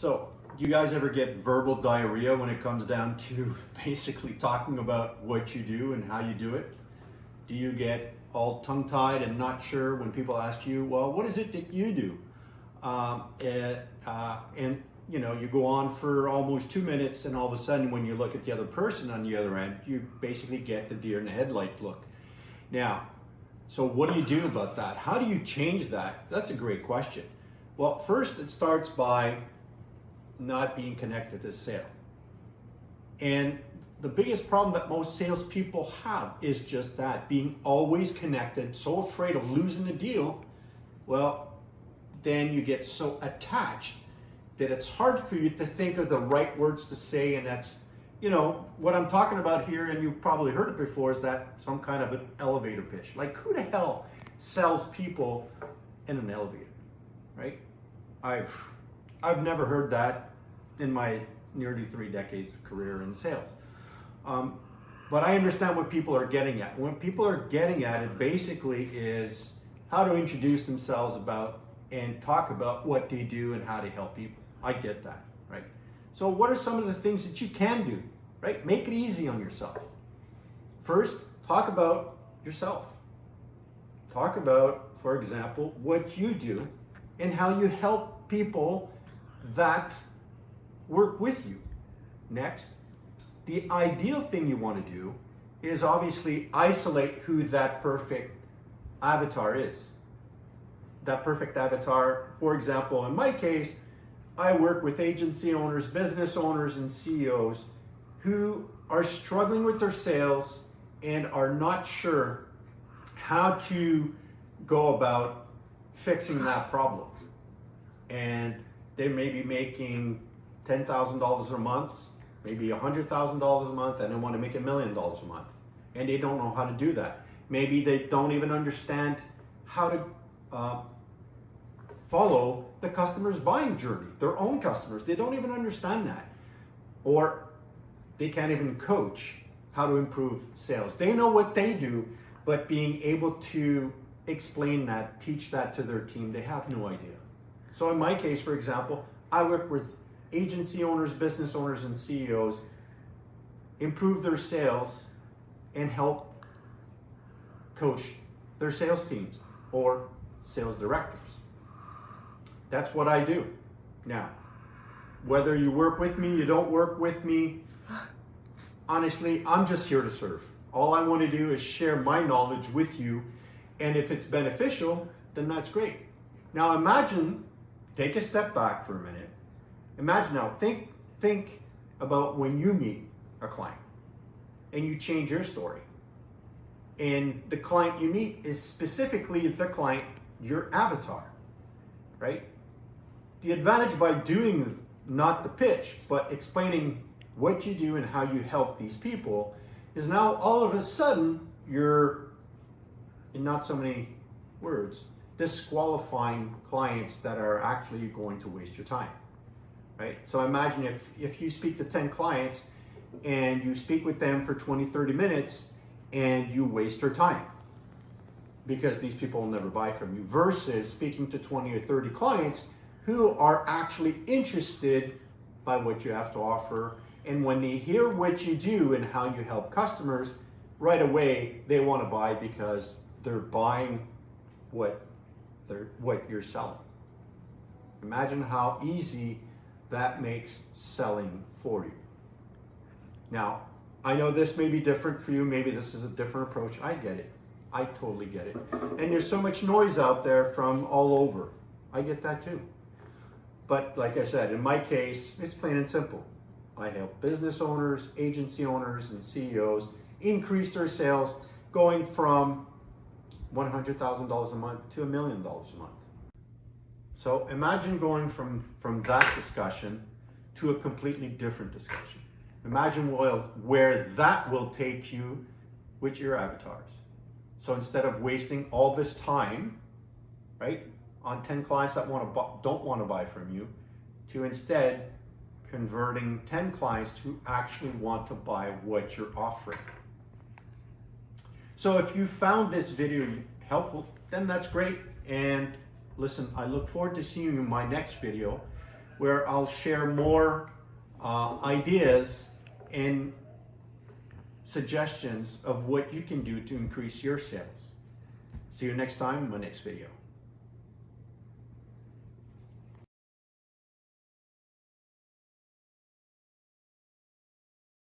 So, do you guys ever get verbal diarrhea when it comes down to basically talking about what you do and how you do it? Do you get all tongue-tied and not sure when people ask you, well, what is it that you do? And you know, you go on for almost 2 minutes, and all of a sudden when you look at the other person on the other end, you basically get the deer in the headlight look. Now, so what do you do about that? How do you change that? That's a great question. Well, first it starts by not being connected to sale. And the biggest problem that most salespeople have is just that, being always connected, so afraid of losing the deal. Well, then you get so attached that it's hard for you to think of the right words to say, and that's, you know, what I'm talking about here, and you've probably heard it before, is that some kind of an elevator pitch. Like, who the hell sells people in an elevator, right? I've never heard that in my nearly 3 decades of career in sales. But I understand what people are getting at. What people are getting at it basically is how to introduce themselves about and talk about what they do and how to help people. I get that, right? So what are some of the things that you can do, right? Make it easy on yourself. First, talk about yourself. Talk about, for example, what you do and how you help people that work with you. Next, the ideal thing you want to do is obviously isolate who that perfect avatar is. That perfect avatar, for example, in my case, I work with agency owners, business owners, and CEOs who are struggling with their sales and are not sure how to go about fixing that problem. And they may be making $10,000 a month, maybe $100,000 a month, and they want to make $1 million a month. And they don't know how to do that. Maybe they don't even understand how to follow the customer's buying journey, their own customers. They don't even understand that. Or they can't even coach how to improve sales. They know what they do, but being able to explain that, teach that to their team, they have no idea. So in my case, for example, I work with agency owners, business owners, and CEOs improve their sales and help coach their sales teams or sales directors. That's what I do. Now, whether you work with me, you don't work with me, honestly, I'm just here to serve. All I want to do is share my knowledge with you, and if it's beneficial, then that's great. Now imagine, take a step back for a minute. Imagine now, think about when you meet a client and you change your story. And the client you meet is specifically the client, your avatar, right? The advantage by doing not the pitch, but explaining what you do and how you help these people is now all of a sudden you're, in not so many words, disqualifying clients that are actually going to waste your time, right? So imagine if you speak to 10 clients and you speak with them for 20, 30 minutes and you waste your time because these people will never buy from you, versus speaking to 20 or 30 clients who are actually interested by what you have to offer. And when they hear what you do and how you help customers, right away they want to buy because they're buying what you're selling. Imagine how easy that makes selling for you. Now, I know this may be different for you. Maybe this is a different approach. I get it. I totally get it. And there's so much noise out there from all over. I get that too. But like I said, in my case, it's plain and simple. I help business owners, agency owners, and CEOs increase their sales going from $100,000 a month to $1 million a month. So imagine going from that discussion to a completely different discussion. Imagine where that will take you with your avatars. So instead of wasting all this time, right, on 10 clients that don't want to buy from you, to instead converting 10 clients who actually want to buy what you're offering. So if you found this video helpful, then that's great. And listen, I look forward to seeing you in my next video. where I'll share more ideas and suggestions of what you can do to increase your sales. See you next time in my next video.